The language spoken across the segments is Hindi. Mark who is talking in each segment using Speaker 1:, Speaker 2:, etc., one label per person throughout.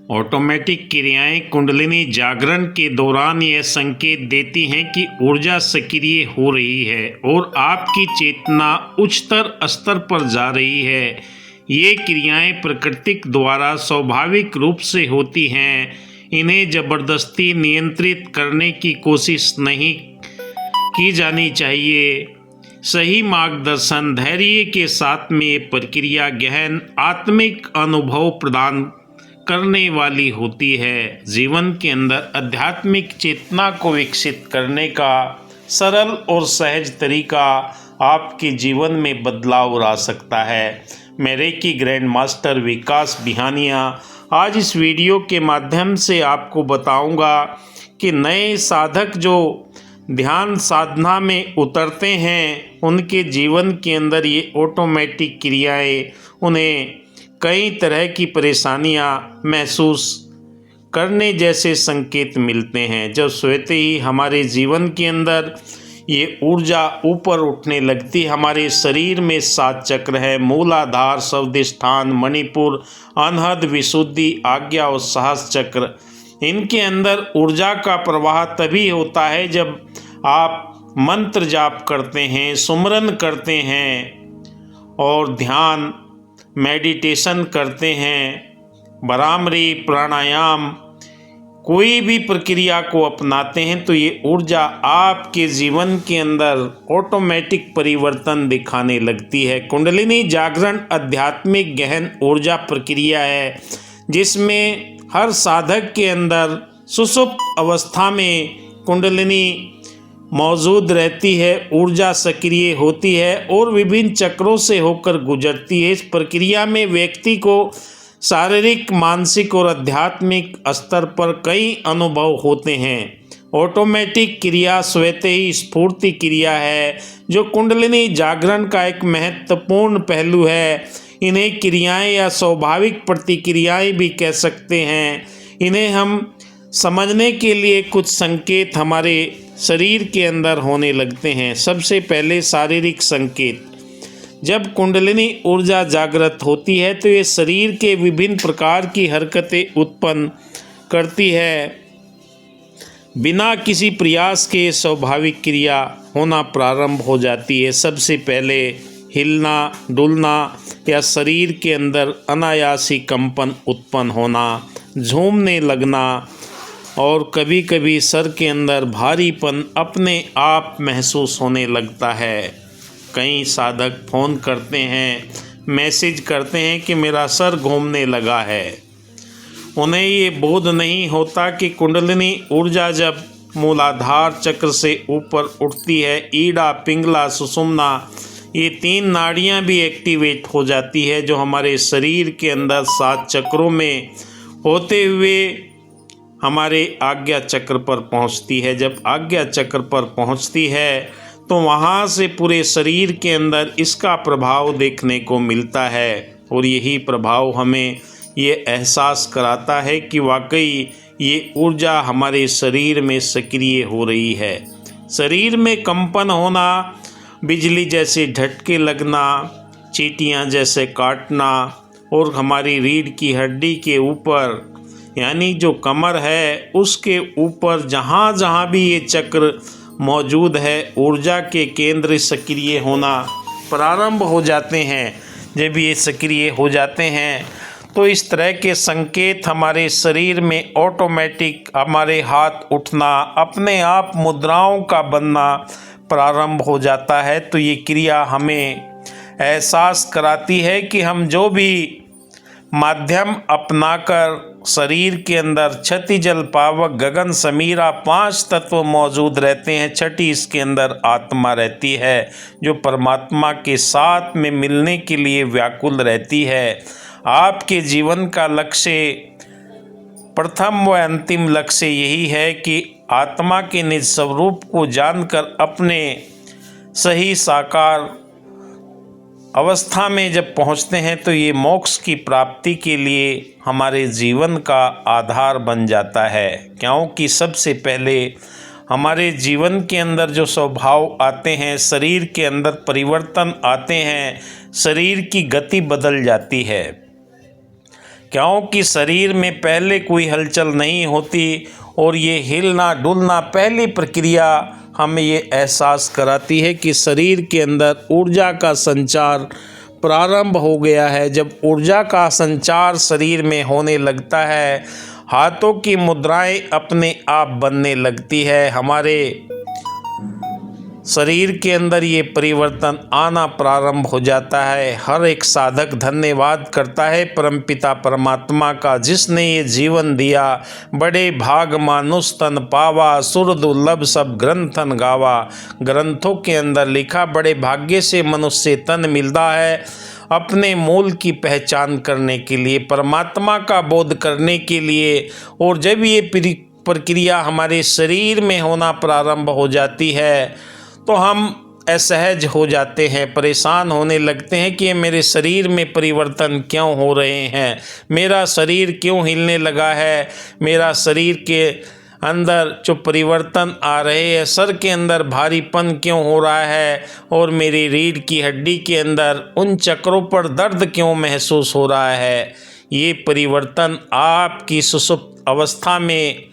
Speaker 1: ऑटोमेटिक क्रियाएं कुंडलिनी जागरण के दौरान यह संकेत देती हैं कि ऊर्जा सक्रिय हो रही है और आपकी चेतना उच्चतर स्तर पर जा रही है। ये क्रियाएं प्रकृति द्वारा स्वाभाविक रूप से होती हैं। इन्हें जबरदस्ती नियंत्रित करने की कोशिश नहीं की जानी चाहिए। सही मार्गदर्शन धैर्य के साथ में ये प्रक्रिया गहन आत्मिक अनुभव प्रदान करने वाली होती है। जीवन के अंदर आध्यात्मिक चेतना को विकसित करने का सरल और सहज तरीका आपके जीवन में बदलाव ला सकता है। मैं रेकी ग्रैंड मास्टर विकास बिहानिया आज इस वीडियो के माध्यम से आपको बताऊंगा कि नए साधक जो ध्यान साधना में उतरते हैं उनके जीवन के अंदर ये ऑटोमेटिक क्रियाएं उन्हें कई तरह की परेशानियां महसूस करने जैसे संकेत मिलते हैं। जब सोते ही हमारे जीवन के अंदर ये ऊर्जा ऊपर उठने लगती। हमारे शरीर में 7 चक्र है, मूलाधार, स्वादिष्ठान, मणिपुर, अनहद, विशुद्धि, आज्ञा और साहस चक्र। इनके अंदर ऊर्जा का प्रवाह तभी होता है जब आप मंत्र जाप करते हैं, सुमरन करते हैं और ध्यान मेडिटेशन करते हैं, भ्रामरी, प्राणायाम, कोई भी प्रक्रिया को अपनाते हैं तो ये ऊर्जा आपके जीवन के अंदर ऑटोमेटिक परिवर्तन दिखाने लगती है। कुंडलिनी जागरण आध्यात्मिक गहन ऊर्जा प्रक्रिया है जिसमें हर साधक के अंदर सुषुप्त अवस्था में कुंडलिनी मौजूद रहती है, ऊर्जा सक्रिय होती है और विभिन्न चक्रों से होकर गुजरती है। इस प्रक्रिया में व्यक्ति को शारीरिक, मानसिक और आध्यात्मिक स्तर पर कई अनुभव होते हैं। ऑटोमेटिक क्रिया स्वतः ही स्फूर्ति क्रिया है जो कुंडलिनी जागरण का एक महत्वपूर्ण पहलू है। इन्हें क्रियाएं या स्वाभाविक प्रतिक्रियाएं भी कह सकते हैं। इन्हें हम समझने के लिए कुछ संकेत हमारे शरीर के अंदर होने लगते हैं। सबसे पहले शारीरिक संकेत। जब कुंडलिनी ऊर्जा जागृत होती है तो ये शरीर के विभिन्न प्रकार की हरकतें उत्पन्न करती है। बिना किसी प्रयास के स्वाभाविक क्रिया होना प्रारंभ हो जाती है। सबसे पहले हिलना, डुलना या शरीर के अंदर अनायासी कंपन उत्पन्न होना, झूमने लगना और कभी कभी सर के अंदर भारीपन अपने आप महसूस होने लगता है। कई साधक फ़ोन करते हैं, मैसेज करते हैं कि मेरा सर घूमने लगा है। उन्हें ये बोध नहीं होता कि कुंडलिनी ऊर्जा जब मूलाधार चक्र से ऊपर उठती है, ईड़ा, पिंगला, सुषुम्ना, ये 3 नाड़ियाँ भी एक्टिवेट हो जाती है जो हमारे शरीर के अंदर 7 चक्रों में होते हुए हमारे आज्ञा चक्र पर पहुंचती है। जब आज्ञा चक्र पर पहुंचती है तो वहां से पूरे शरीर के अंदर इसका प्रभाव देखने को मिलता है और यही प्रभाव हमें ये एहसास कराता है कि वाकई ये ऊर्जा हमारे शरीर में सक्रिय हो रही है। शरीर में कंपन होना, बिजली जैसे झटके लगना, चींटियाँ जैसे काटना और हमारी रीढ़ की हड्डी के ऊपर यानी जो कमर है उसके ऊपर जहाँ जहाँ भी ये चक्र मौजूद है ऊर्जा के केंद्र सक्रिय होना प्रारंभ हो जाते हैं। जब ये सक्रिय हो जाते हैं तो इस तरह के संकेत हमारे शरीर में ऑटोमेटिक हमारे हाथ उठना, अपने आप मुद्राओं का बनना प्रारंभ हो जाता है। तो ये क्रिया हमें एहसास कराती है कि हम जो भी माध्यम अपनाकर शरीर के अंदर क्षति, जल, पावक, गगन, समीरा 5 तत्व मौजूद रहते हैं। छठी इसके अंदर आत्मा रहती है जो परमात्मा के साथ में मिलने के लिए व्याकुल रहती है। आपके जीवन का लक्ष्य, प्रथम व अंतिम लक्ष्य यही है कि आत्मा के निज स्वरूप को जानकर अपने सही साकार अवस्था में जब पहुंचते हैं तो ये मोक्ष की प्राप्ति के लिए हमारे जीवन का आधार बन जाता है। क्योंकि सबसे पहले हमारे जीवन के अंदर जो स्वभाव आते हैं, शरीर के अंदर परिवर्तन आते हैं, शरीर की गति बदल जाती है। क्योंकि शरीर में पहले कोई हलचल नहीं होती और ये हिलना डुलना पहली प्रक्रिया हमें ये एहसास कराती है कि शरीर के अंदर ऊर्जा का संचार प्रारंभ हो गया है। जब ऊर्जा का संचार शरीर में होने लगता है, हाथों की मुद्राएं अपने आप बनने लगती है, हमारे शरीर के अंदर ये परिवर्तन आना प्रारंभ हो जाता है। हर एक साधक धन्यवाद करता है परमपिता परमात्मा का, जिसने ये जीवन दिया। बड़े भाग मानुष तन पावा, सुर दुर्लभ सब ग्रंथन गावा। ग्रंथों के अंदर लिखा, बड़े भाग्य से मनुष्य तन मिलता है अपने मूल की पहचान करने के लिए, परमात्मा का बोध करने के लिए। और जब ये प्रक्रिया हमारे शरीर में होना प्रारंभ हो जाती है तो हम असहज हो जाते हैं, परेशान होने लगते हैं कि मेरे शरीर में परिवर्तन क्यों हो रहे हैं, मेरा शरीर क्यों हिलने लगा है, मेरा शरीर के अंदर जो परिवर्तन आ रहे हैं, सर के अंदर भारीपन क्यों हो रहा है और मेरी रीढ़ की हड्डी के अंदर उन चक्रों पर दर्द क्यों महसूस हो रहा है। ये परिवर्तन आपकी सुषुप्त अवस्था में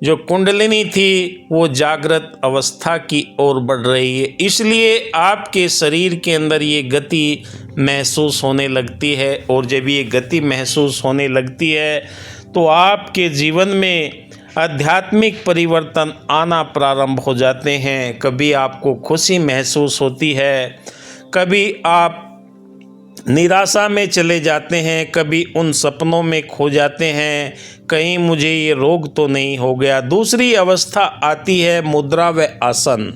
Speaker 1: जो कुंडलिनी थी वो जागृत अवस्था की ओर बढ़ रही है, इसलिए आपके शरीर के अंदर ये गति महसूस होने लगती है। और जब ये गति महसूस होने लगती है तो आपके जीवन में आध्यात्मिक परिवर्तन आना प्रारंभ हो जाते हैं। कभी आपको खुशी महसूस होती है, कभी आप निराशा में चले जाते हैं, कभी उन सपनों में खो जाते हैं, कहीं मुझे ये रोग तो नहीं हो गया। दूसरी अवस्था आती है मुद्रा व आसन।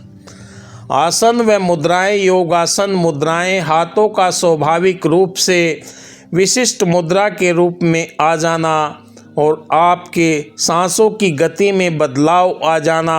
Speaker 1: आसन व मुद्राएं, योगासन मुद्राएं, हाथों का स्वाभाविक रूप से विशिष्ट मुद्रा के रूप में आ जाना और आपके सांसों की गति में बदलाव आ जाना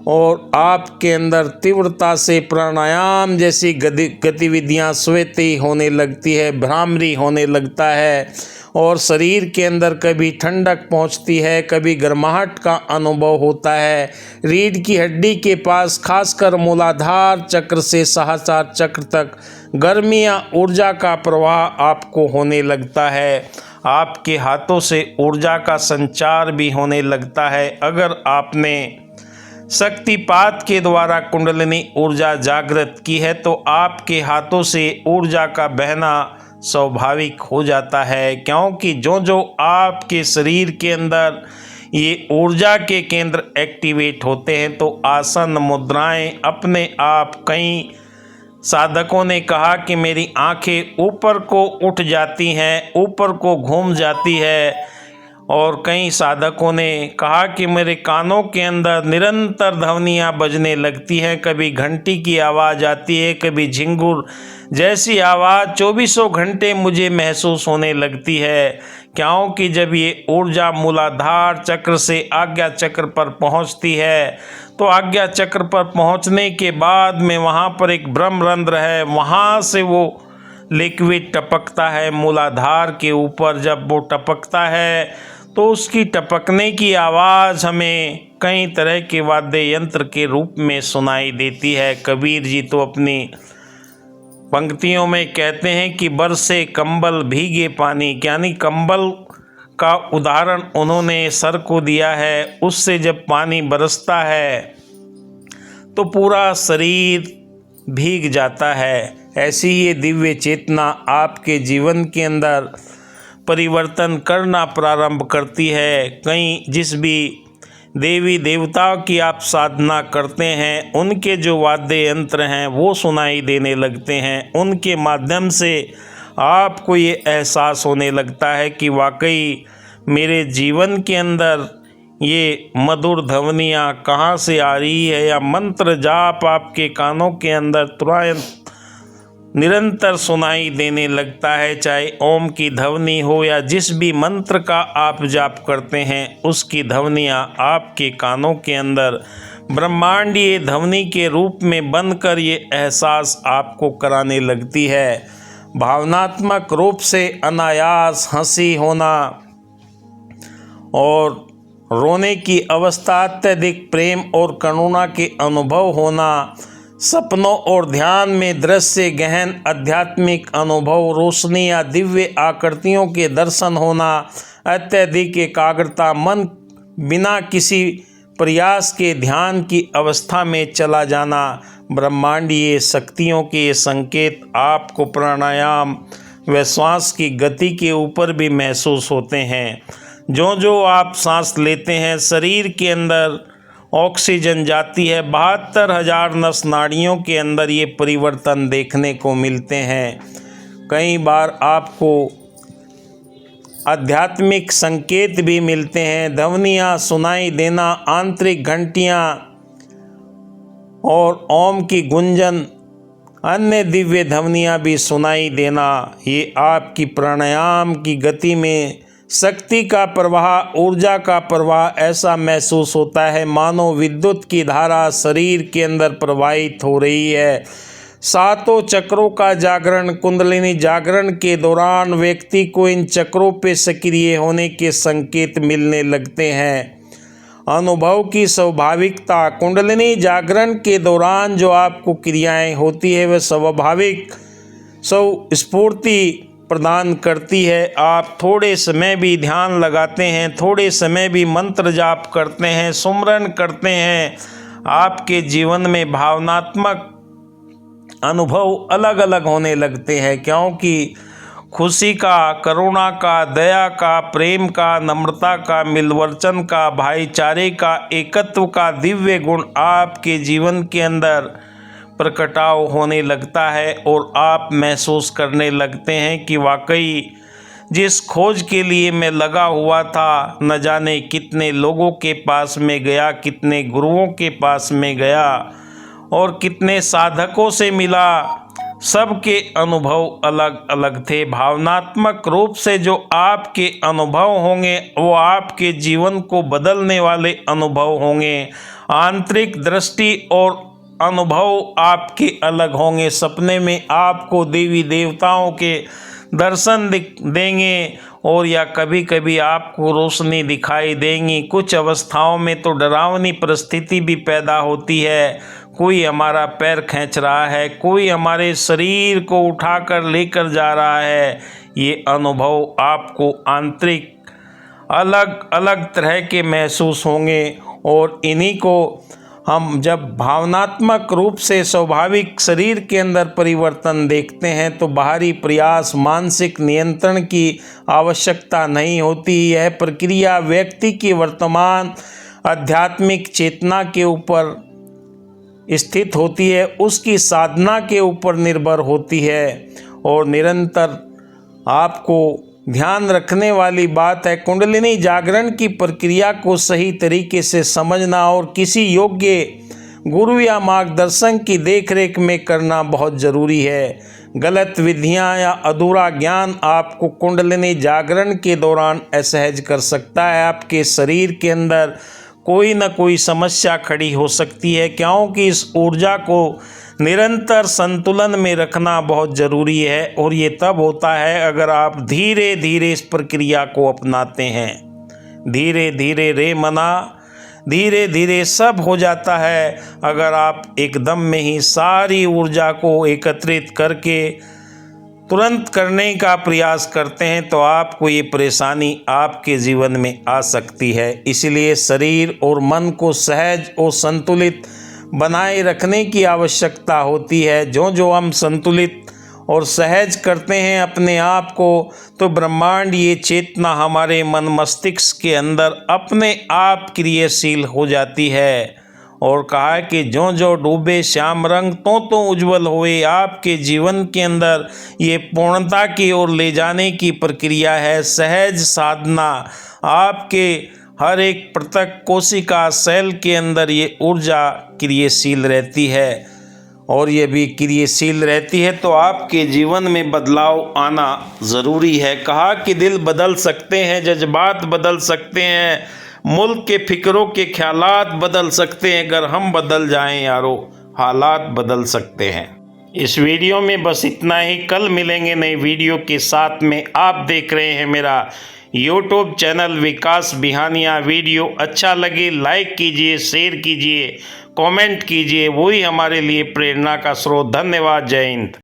Speaker 1: और आपके अंदर तीव्रता से प्राणायाम जैसी गतिविधियां स्वतः ही होने लगती है, भ्रामरी होने लगता है और शरीर के अंदर कभी ठंडक पहुंचती है, कभी गर्माहट का अनुभव होता है। रीढ़ की हड्डी के पास खासकर मूलाधार चक्र से सहस्रार चक्र तक गर्मियां ऊर्जा का प्रवाह आपको होने लगता है। आपके हाथों से ऊर्जा का संचार भी होने लगता है। अगर आपने शक्तिपात के द्वारा कुंडलिनी ऊर्जा जागृत की है तो आपके हाथों से ऊर्जा का बहना स्वाभाविक हो जाता है, क्योंकि जो जो आपके शरीर के अंदर ये ऊर्जा के केंद्र एक्टिवेट होते हैं तो आसन मुद्राएं अपने आप। कई साधकों ने कहा कि मेरी आंखें ऊपर को उठ जाती हैं, ऊपर को घूम जाती है, और कई साधकों ने कहा कि मेरे कानों के अंदर निरंतर ध्वनियाँ बजने लगती हैं, कभी घंटी की आवाज़ आती है, कभी झिंगुर जैसी आवाज़ 24 घंटे मुझे महसूस होने लगती है। क्योंकि जब ये ऊर्जा मूलाधार चक्र से आज्ञा चक्र पर पहुंचती है तो आज्ञा चक्र पर पहुंचने के बाद में वहां पर एक ब्रह्मरंध्र है, वहां से वो लिक्विड टपकता है मूलाधार के ऊपर। जब वो टपकता है तो उसकी टपकने की आवाज़ हमें कई तरह के वाद्य यंत्र के रूप में सुनाई देती है। कबीर जी तो अपनी पंक्तियों में कहते हैं कि बरसे कंबल भीगे पानी, यानी कंबल का उदाहरण उन्होंने सर को दिया है। उससे जब पानी बरसता है तो पूरा शरीर भीग जाता है। ऐसी ही ये दिव्य चेतना आपके जीवन के अंदर परिवर्तन करना प्रारंभ करती है। कहीं जिस भी देवी देवताओं की आप साधना करते हैं उनके जो वाद्य यंत्र हैं वो सुनाई देने लगते हैं। उनके माध्यम से आपको ये एहसास होने लगता है कि वाकई मेरे जीवन के अंदर ये मधुर ध्वनियाँ कहाँ से आ रही है, या मंत्र जाप आपके कानों के अंदर तुरंत निरंतर सुनाई देने लगता है। चाहे ओम की ध्वनि हो या जिस भी मंत्र का आप जाप करते हैं उसकी ध्वनियाँ आपके कानों के अंदर ब्रह्मांडीय ध्वनि के रूप में बनकर ये एहसास आपको कराने लगती है। भावनात्मक रूप से अनायास हंसी होना और रोने की अवस्था, अत्यधिक प्रेम और करुणा के अनुभव होना,
Speaker 2: सपनों और ध्यान में दृश्य, गहन आध्यात्मिक अनुभव, रोशनी या दिव्य आकृतियों के दर्शन होना, अत्यधिक एकाग्रता, मन बिना किसी प्रयास के ध्यान की अवस्था में चला जाना, ब्रह्मांडीय शक्तियों के संकेत आपको प्राणायाम व श्वास की गति के ऊपर भी महसूस होते हैं। जो जो आप सांस लेते हैं, शरीर के अंदर ऑक्सीजन जाती है। 72,000 नस नाड़ियों के अंदर ये परिवर्तन देखने को मिलते हैं। कई बार आपको आध्यात्मिक संकेत भी मिलते हैं, ध्वनियाँ सुनाई देना, आंतरिक घंटियाँ और ओम की गुंजन, अन्य दिव्य ध्वनियाँ भी सुनाई देना। ये आपकी प्राणायाम की गति में शक्ति का प्रवाह, ऊर्जा का प्रवाह ऐसा महसूस होता है मानो विद्युत की धारा शरीर के अंदर प्रवाहित हो रही है। सातों चक्रों का जागरण, कुंडलिनी जागरण के दौरान व्यक्ति को इन चक्रों पे सक्रिय होने के संकेत मिलने लगते हैं। अनुभव की स्वाभाविकता, कुंडलिनी जागरण के दौरान जो आपको क्रियाएं होती है वह स्वाभाविक स्फूर्ति प्रदान करती है। आप थोड़े समय भी ध्यान लगाते हैं, थोड़े समय भी मंत्र जाप करते हैं, सुमरन करते हैं, आपके जीवन में भावनात्मक अनुभव अलग अलग होने लगते हैं, क्योंकि खुशी का, करुणा का, दया का, प्रेम का, नम्रता का, मिलवर्चन का, भाईचारे का, एकत्व का दिव्य गुण आपके जीवन के अंदर प्रकटाव होने लगता है और आप महसूस करने लगते हैं कि वाकई जिस खोज के लिए मैं लगा हुआ था, न जाने कितने लोगों के पास में गया, कितने गुरुओं के पास में गया और कितने साधकों से मिला, सबके अनुभव अलग अलग थे। भावनात्मक रूप से जो आपके अनुभव होंगे वो आपके जीवन को बदलने वाले अनुभव होंगे। आंतरिक दृष्टि और अनुभव आपके अलग होंगे। सपने में आपको देवी देवताओं के दर्शन देंगे और या कभी कभी आपको रोशनी दिखाई देंगी। कुछ अवस्थाओं में तो डरावनी परिस्थिति भी पैदा होती है, कोई हमारा पैर खींच रहा है, कोई हमारे शरीर को उठाकर लेकर जा रहा है। ये अनुभव आपको आंतरिक अलग अलग तरह के महसूस होंगे और इन्हीं को हम जब भावनात्मक रूप से स्वाभाविक शरीर के अंदर परिवर्तन देखते हैं तो बाहरी प्रयास, मानसिक नियंत्रण की आवश्यकता नहीं होती। यह प्रक्रिया व्यक्ति की वर्तमान आध्यात्मिक चेतना के ऊपर स्थित होती है, उसकी साधना के ऊपर निर्भर होती है और निरंतर आपको ध्यान रखने वाली बात है कुंडलिनी जागरण की प्रक्रिया को सही तरीके से समझना और किसी योग्य गुरु या मार्गदर्शन की देखरेख में करना बहुत ज़रूरी है। गलत विधियां या अधूरा ज्ञान आपको कुंडलिनी जागरण के दौरान असहज कर सकता है। आपके शरीर के अंदर कोई न कोई समस्या खड़ी हो सकती है, क्योंकि इस ऊर्जा को निरंतर संतुलन में रखना बहुत ज़रूरी है और ये तब होता है अगर आप धीरे धीरे इस प्रक्रिया को अपनाते हैं। धीरे धीरे रे मना, धीरे धीरे सब हो जाता है। अगर आप एकदम में ही सारी ऊर्जा को एकत्रित करके तुरंत करने का प्रयास करते हैं तो आपको ये परेशानी आपके जीवन में आ सकती है। इसलिए शरीर और मन को सहज और संतुलित बनाए रखने की आवश्यकता होती है। जो जो हम संतुलित और सहज करते हैं अपने आप को, तो ब्रह्मांड ये चेतना हमारे मन मस्तिष्क के अंदर अपने आप क्रियाशील हो जाती है। और कहा है कि जो जो डूबे श्याम रंग तो उज्जवल होए। आपके जीवन के अंदर ये पूर्णता की ओर ले जाने की प्रक्रिया है। सहज साधना आपके हर एक पृथक कोशिका सेल के अंदर ये ऊर्जा क्रियाशील रहती है और ये भी क्रियाशील रहती है तो आपके जीवन में बदलाव आना ज़रूरी है। कहा कि दिल बदल सकते हैं, जज्बात बदल सकते हैं, मुल्क के फिक्रों के ख्यालात बदल सकते हैं। अगर हम बदल जाएं यारो, हालात बदल सकते हैं। इस वीडियो में बस इतना ही। कल मिलेंगे नई वीडियो के साथ में। आप देख रहे हैं मेरा यूट्यूब चैनल विकास बिहानिया। वीडियो अच्छा लगे लाइक कीजिए, शेयर कीजिए, कमेंट कीजिए, वही हमारे लिए प्रेरणा का स्रोत। धन्यवाद। जय हिंद।